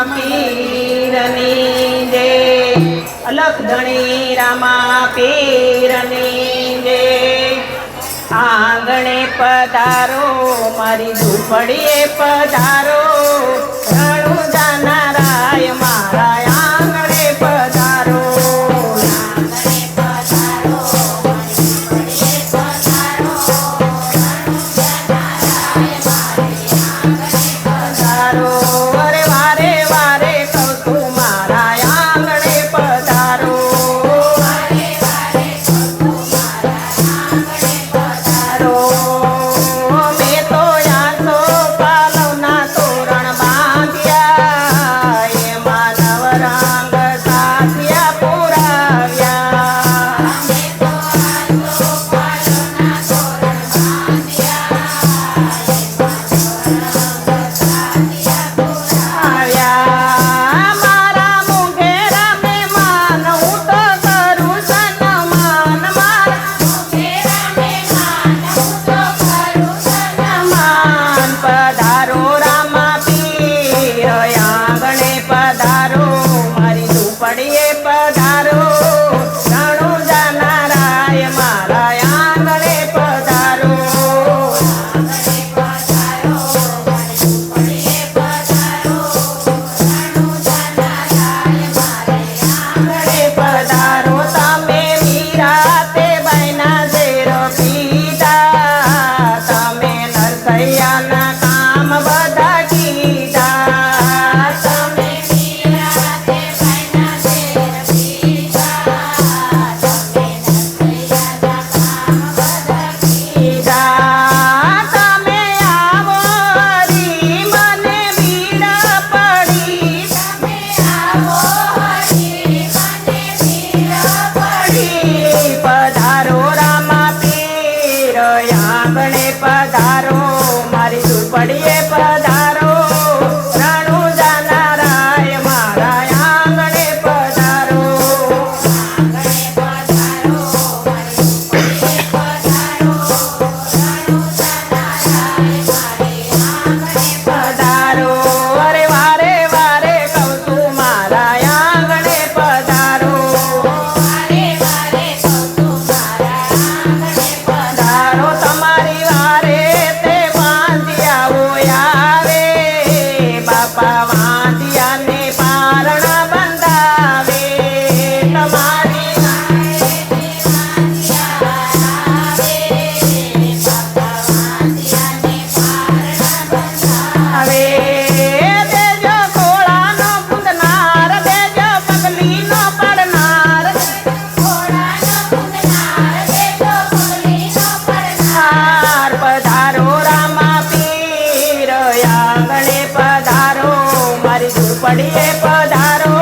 પીરની જય અલખ ધણી રામા પીરની જય આંગણે પધારો મારી ઝૂંપડીએ પધારો રણુ જાનારાય મારા આંગણે પધારો આંગણે પધારો મારી ઝૂંપડીએ પધારો રણુ જાનારાય મારા આંગણે પધારો પધારો અરે વારે વારે કહું છું મારા આંગણે પધારો પધારો તમારી વારે તે વાંધિયા આવે બાપા વાંધિયાને પારણા બંધાવે તમારી આવે દેજો ખોળાનો કુંદનાર દેજો પગલીનો પડનાર પધારો રામા પીર આંગણે પધારો મારી ઝૂંપડીએ પધારો